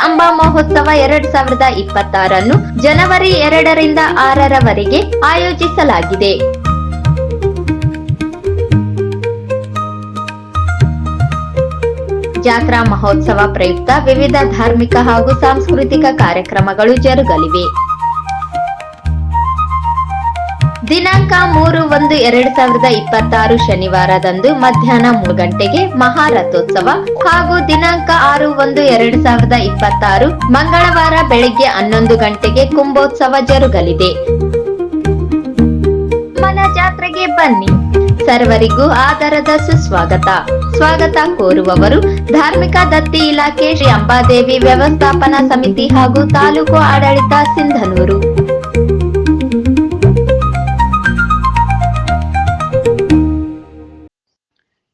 ಅಂಬಾ ಮಹೋತ್ಸವ 2026 ಜನವರಿ 2 ರಿಂದ 6 ಆಯೋಜಿಸಲಾಗಿದೆ. ಜಾತ್ರಾ ಮಹೋತ್ಸವ ಪ್ರಯುಕ್ತ ವಿವಿಧ ಧಾರ್ಮಿಕ ಹಾಗೂ ಸಾಂಸ್ಕೃತಿಕ ಕಾರ್ಯಕ್ರಮಗಳು ಜರುಗಲಿವೆ. ದಿನಾಂಕ 3/1/2026 ಶನಿವಾರದಂದು ಮಧ್ಯಾಹ್ನ 3 ಗಂಟೆಗೆ ಮಹಾರಥೋತ್ಸವ ಹಾಗೂ ದಿನಾಂಕ 6/1/2026 ಮಂಗಳವಾರ ಬೆಳಗ್ಗೆ 11 ಗಂಟೆಗೆ ಕುಂಭೋತ್ಸವ ಜರುಗಲಿದೆ. ಮನ ಜಾತ್ರೆಗೆ ಬನ್ನಿ, ಸರ್ವರಿಗೂ ಆದರದ ಸುಸ್ವಾಗತ. ಸ್ವಾಗತ ಕೋರುವವರು ಧಾರ್ಮಿಕ ದತ್ತಿ ಇಲಾಖೆ, ಶ್ರೀ ಅಂಬಾದೇವಿ ವ್ಯವಸ್ಥಾಪನಾ ಸಮಿತಿ ಹಾಗೂ ತಾಲೂಕು ಆಡಳಿತ, ಸಿಂಧನೂರು.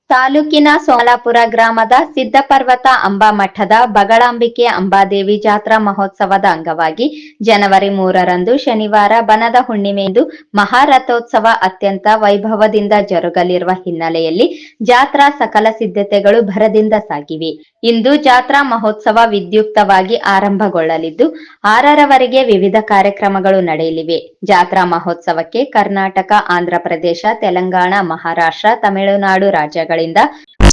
ತಾಲೂಕಿನ ಸೋಲಾಪುರ ಗ್ರಾಮದ ಸಿದ್ದಪರ್ವತ ಅಂಬಾ ಮಠದ ಬಗಳಾಂಬಿಕೆ ಅಂಬಾದೇವಿ ಜಾತ್ರಾ ಮಹೋತ್ಸವದ ಅಂಗವಾಗಿ ಜನವರಿ 3ರಂದು ಶನಿವಾರ ಬನದ ಹುಣ್ಣಿಮೆಯಂದು ಮಹಾರಥೋತ್ಸವ ಅತ್ಯಂತ ವೈಭವದಿಂದ ಜರುಗಲಿರುವ ಹಿನ್ನೆಲೆಯಲ್ಲಿ ಜಾತ್ರಾ ಸಕಲ ಸಿದ್ಧತೆಗಳು ಭರದಿಂದ ಸಾಗಿವೆ. ಇಂದು ಜಾತ್ರಾ ಮಹೋತ್ಸವ ವಿದ್ಯುಕ್ತವಾಗಿ ಆರಂಭಗೊಳ್ಳಲಿದ್ದು 6ರವರೆಗೆ ವಿವಿಧ ಕಾರ್ಯಕ್ರಮಗಳು ನಡೆಯಲಿವೆ. ಜಾತ್ರಾ ಮಹೋತ್ಸವಕ್ಕೆ ಕರ್ನಾಟಕ, ಆಂಧ್ರಪ್ರದೇಶ, ತೆಲಂಗಾಣ, ಮಹಾರಾಷ್ಟ್ರ, ತಮಿಳುನಾಡು ರಾಜ್ಯಗಳಿಂದ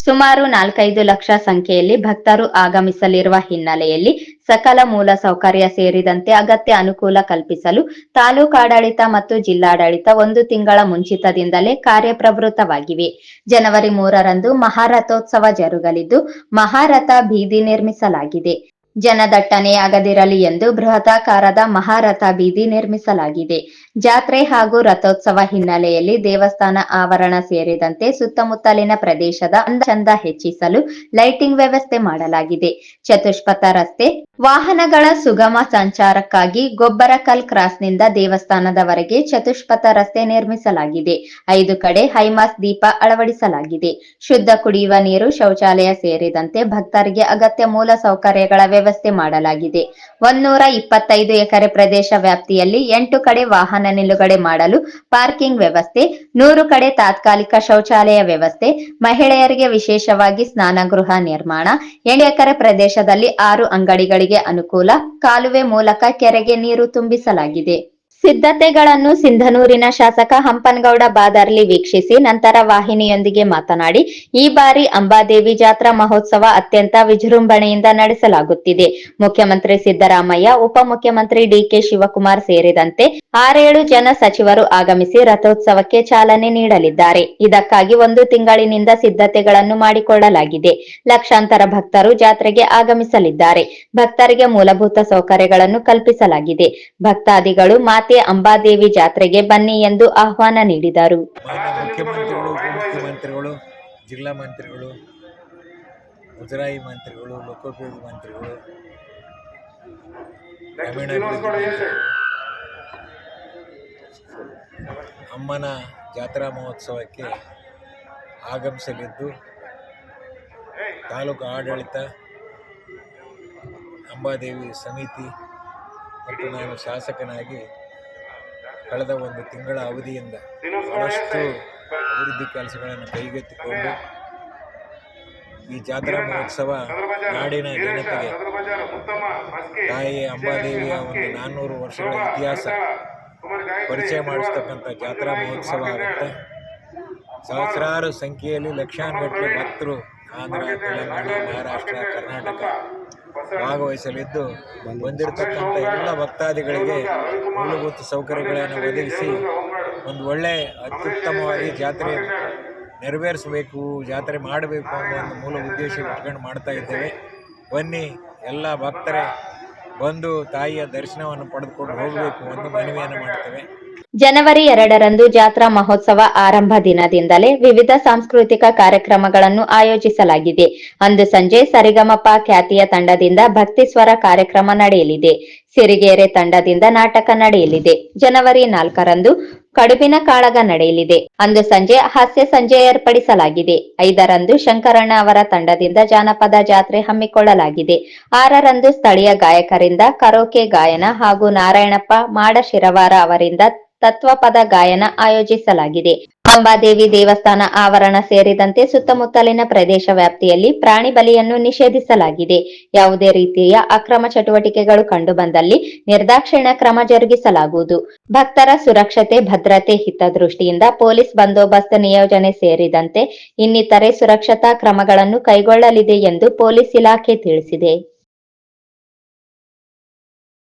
ಸುಮಾರು 4-5 ಲಕ್ಷ ಸಂಖ್ಯೆಯಲ್ಲಿ ಭಕ್ತರು ಆಗಮಿಸಲಿರುವ ಹಿನ್ನೆಲೆಯಲ್ಲಿ ಸಕಲ ಮೂಲ ಸೌಕರ್ಯ ಸೇರಿದಂತೆ ಅಗತ್ಯ ಅನುಕೂಲ ಕಲ್ಪಿಸಲು ತಾಲೂಕಾಡಳಿತ ಮತ್ತು ಜಿಲ್ಲಾಡಳಿತ 1 ತಿಂಗಳ ಮುಂಚಿತದಿಂದಲೇ ಕಾರ್ಯಪ್ರವೃತ್ತವಾಗಿವೆ. ಜನವರಿ 3ರಂದು ಮಹಾರಥೋತ್ಸವ ಜರುಗಲಿದ್ದು ಮಹಾರಥ ಬೀದಿ ನಿರ್ಮಿಸಲಾಗಿದೆ. ಜನದಟ್ಟಣೆಯಾಗದಿರಲಿ ಎಂದು ಬೃಹದಾಕಾರದ ಮಹಾರಥ ಬೀದಿ ನಿರ್ಮಿಸಲಾಗಿದೆ. ಜಾತ್ರೆ ಹಾಗೂ ರಥೋತ್ಸವ ಹಿನ್ನೆಲೆಯಲ್ಲಿ ದೇವಸ್ಥಾನ ಆವರಣ ಸೇರಿದಂತೆ ಸುತ್ತಮುತ್ತಲಿನ ಪ್ರದೇಶದ ಅಂದ ಹೆಚ್ಚಿಸಲು ಲೈಟಿಂಗ್ ವ್ಯವಸ್ಥೆ ಮಾಡಲಾಗಿದೆ. ಚತುಷ್ಪಥ ರಸ್ತೆ ವಾಹನಗಳ ಸುಗಮ ಸಂಚಾರಕ್ಕಾಗಿ ಗೊಬ್ಬರಕಲ್ ಕ್ರಾಸ್ನಿಂದ ದೇವಸ್ಥಾನದವರೆಗೆ ಚತುಷ್ಪಥ ರಸ್ತೆ ನಿರ್ಮಿಸಲಾಗಿದೆ. 5 ಕಡೆ ಹೈಮಾಸ್ ದೀಪ ಅಳವಡಿಸಲಾಗಿದೆ. ಶುದ್ಧ ಕುಡಿಯುವ ನೀರು, ಶೌಚಾಲಯ ಸೇರಿದಂತೆ ಭಕ್ತರಿಗೆ ಅಗತ್ಯ ಮೂಲ ಸೌಕರ್ಯಗಳ ವ್ಯವಸ್ಥೆ ಮಾಡಲಾಗಿದೆ. 125 ಎಕರೆ ಪ್ರದೇಶ ವ್ಯಾಪ್ತಿಯಲ್ಲಿ 8 ಕಡೆ ವಾಹನ ನಿಲುಗಡೆ ಮಾಡಲು ಪಾರ್ಕಿಂಗ್ ವ್ಯವಸ್ಥೆ, 100 ಕಡೆ ತಾತ್ಕಾಲಿಕ ಶೌಚಾಲಯ ವ್ಯವಸ್ಥೆ, ಮಹಿಳೆಯರಿಗೆ ವಿಶೇಷವಾಗಿ ಸ್ನಾನಗೃಹ ನಿರ್ಮಾಣ, 8 ಎಕರೆ ಪ್ರದೇಶದಲ್ಲಿ 6 ಅಂಗಡಿಗಳಿಗೆ ಅನುಕೂಲ, ಕಾಲುವೆ ಮೂಲಕ ಕೆರೆಗೆ ನೀರು ತುಂಬಿಸಲಾಗಿದೆ. ಸಿದ್ಧತೆಗಳನ್ನು ಸಿಂಧನೂರಿನ ಶಾಸಕ ಹಂಪನಗೌಡ ಬಾದಾರ್ಲಿ ವೀಕ್ಷಿಸಿ ನಂತರ ವಾಹಿನಿಯೊಂದಿಗೆ ಮಾತನಾಡಿ, ಈ ಬಾರಿ ಅಂಬಾದೇವಿ ಜಾತ್ರಾ ಮಹೋತ್ಸವ ಅತ್ಯಂತ ವಿಜೃಂಭಣೆಯಿಂದ ನಡೆಸಲಾಗುತ್ತಿದೆ. ಮುಖ್ಯಮಂತ್ರಿ ಸಿದ್ದರಾಮಯ್ಯ, ಉಪಮುಖ್ಯಮಂತ್ರಿ ಡಿಕೆ ಶಿವಕುಮಾರ್ ಸೇರಿದಂತೆ 6-7 ಜನ ಸಚಿವರು ಆಗಮಿಸಿ ರಥೋತ್ಸವಕ್ಕೆ ಚಾಲನೆ ನೀಡಲಿದ್ದಾರೆ. ಇದಕ್ಕಾಗಿ 1 ತಿಂಗಳಿನಿಂದ ಸಿದ್ಧತೆಗಳನ್ನು ಮಾಡಿಕೊಳ್ಳಲಾಗಿದೆ. ಲಕ್ಷಾಂತರ ಭಕ್ತರು ಜಾತ್ರೆಗೆ ಆಗಮಿಸಲಿದ್ದಾರೆ. ಭಕ್ತರಿಗೆ ಮೂಲಭೂತ ಸೌಕರ್ಯಗಳನ್ನು ಕಲ್ಪಿಸಲಾಗಿದೆ. ಭಕ್ತಾದಿಗಳು ಮಾತೆ ಅಂಬಾದೇವಿ ಜಾತ್ರೆಗೆ ಬನ್ನಿ ಎಂದು ಆಹ್ವಾನ ನೀಡಿದರು. ಮುಖ್ಯಮಂತ್ರಿಗಳು, ಉಪಮುಖ್ಯಮಂತ್ರಿಗಳು, ಜಿಲ್ಲಾ ಮಂತ್ರಿಗಳು, ಮುಜರಾಯಿ ಮಂತ್ರಿಗಳು, ಲೋಕೋಪಯೋಗಿ ಮಂತ್ರಿಗಳು, ಗ್ರಾಮೀಣಾಭಿವೃದ್ಧಿ ಅಮ್ಮನ ಜಾತ್ರಾ ಮಹೋತ್ಸವಕ್ಕೆ ಆಗಮಿಸಲಿದ್ದು ತಾಲೂಕು ಆಡಳಿತ, ಅಂಬಾದೇವಿ ಸಮಿತಿ ಮತ್ತು ನಾನು ಶಾಸಕನಾಗಿ ಕಳೆದ 1 ತಿಂಗಳ ಅವಧಿಯಿಂದ ಬಹಳಷ್ಟು ಅಭಿವೃದ್ಧಿ ಕೆಲಸಗಳನ್ನು ಕೈಗೆತ್ತಿಕೊಂಡು ಈ ಜಾತ್ರಾ ಮಹೋತ್ಸವ ನಾಡಿನ ಜನತೆಗೆ ತಾಯಿ ಅಂಬಾದೇವಿಯ ಒಂದು 400 ವರ್ಷಗಳ ಇತಿಹಾಸ ಪರಿಚಯ ಮಾಡಿಸ್ತಕ್ಕಂಥ ಜಾತ್ರಾ ಮಹೋತ್ಸವ ಆಗುತ್ತೆ. ಸಹಸ್ರಾರು ಸಂಖ್ಯೆಯಲ್ಲಿ ಲಕ್ಷಾನುಗಟ್ಟಲೆ ಭಕ್ತರು ಆಂಧ್ರ, ತೆಲಂಗಾಣ, ಮಹಾರಾಷ್ಟ್ರ, ಕರ್ನಾಟಕ ಭಾಗವಹಿಸಲಿದ್ದು ಬಂದಿರತಕ್ಕಂಥ ಎಲ್ಲ ಭಕ್ತಾದಿಗಳಿಗೆ ಮೂಲಭೂತ ಸೌಕರ್ಯಗಳನ್ನು ಒದಗಿಸಿ ಒಂದು ಒಳ್ಳೆ ಅತ್ಯುತ್ತಮವಾಗಿ ಜಾತ್ರೆ ನೆರವೇರಿಸಬೇಕು, ಜಾತ್ರೆ ಮಾಡಬೇಕು ಅನ್ನೋ ಒಂದು ಮೂಲ ಉದ್ದೇಶ ಇಟ್ಕೊಂಡು ಮಾಡ್ತಾ ಇದ್ದೇವೆ. ಬನ್ನಿ, ಎಲ್ಲ ಭಕ್ತರೇ ಬಂದು ತಾಯಿಯ ದರ್ಶನವನ್ನು ಪಡೆದುಕೊಂಡು ಹೋಗಬೇಕು ಎಂದು ಮನವಿಯನ್ನು ಮಾಡ್ತೇವೆ. ಜನವರಿ 2ರಂದು ಜಾತ್ರಾ ಮಹೋತ್ಸವ ಆರಂಭ ದಿನದಿಂದಲೇ ವಿವಿಧ ಸಾಂಸ್ಕೃತಿಕ ಕಾರ್ಯಕ್ರಮಗಳನ್ನು ಆಯೋಜಿಸಲಾಗಿದೆ. ಅಂದು ಸಂಜೆ ಸರಿಗಮಪ ಖ್ಯಾತಿಯ ತಂಡದಿಂದ ಭಕ್ತಿ ಸ್ವರ ಕಾರ್ಯಕ್ರಮ ನಡೆಯಲಿದೆ. ಸಿರಿಗೆರೆ ತಂಡದಿಂದ ನಾಟಕ ನಡೆಯಲಿದೆ. ಜನವರಿ 4ರಂದು ಕಡುಬಿನ ಕಾಳಗ ನಡೆಯಲಿದೆ. ಅಂದು ಸಂಜೆ ಹಾಸ್ಯ ಸಂಜೆ ಏರ್ಪಡಿಸಲಾಗಿದೆ. 5ರಂದು ಶಂಕರಣ್ಣ ಅವರ ತಂಡದಿಂದ ಜಾನಪದ ಜಾತ್ರೆ ಹಮ್ಮಿಕೊಳ್ಳಲಾಗಿದೆ. 6ರಂದು ಸ್ಥಳೀಯ ಗಾಯಕರಿಂದ ಕರೋಕೆ ಗಾಯನ ಹಾಗೂ ನಾರಾಯಣಪ್ಪ ಮಾಡಶಿರವಾರ ಅವರಿಂದ ತತ್ವಪದ ಗಾಯನ ಆಯೋಜಿಸಲಾಗಿದೆ. ಅಂಬಾದೇವಿ ದೇವಸ್ಥಾನ ಆವರಣ ಸೇರಿದಂತೆ ಸುತ್ತಮುತ್ತಲಿನ ಪ್ರದೇಶ ವ್ಯಾಪ್ತಿಯಲ್ಲಿ ಪ್ರಾಣಿ ಬಲಿಯನ್ನು ನಿಷೇಧಿಸಲಾಗಿದೆ. ಯಾವುದೇ ರೀತಿಯ ಅಕ್ರಮ ಚಟುವಟಿಕೆಗಳು ಕಂಡುಬಂದಲ್ಲಿ ನಿರ್ದಾಕ್ಷಿಣ್ಯ ಕ್ರಮ ಜರುಗಿಸಲಾಗುವುದು. ಭಕ್ತರ ಸುರಕ್ಷತೆ, ಭದ್ರತೆ ಹಿತದೃಷ್ಟಿಯಿಂದ ಪೊಲೀಸ್ ಬಂದೋಬಸ್ತ್ ನಿಯೋಜನೆ ಸೇರಿದಂತೆ ಇನ್ನಿತರೆ ಸುರಕ್ಷತಾ ಕ್ರಮಗಳನ್ನು ಕೈಗೊಳ್ಳಲಿದೆ ಎಂದು ಪೊಲೀಸ್ ಇಲಾಖೆ ತಿಳಿಸಿದೆ.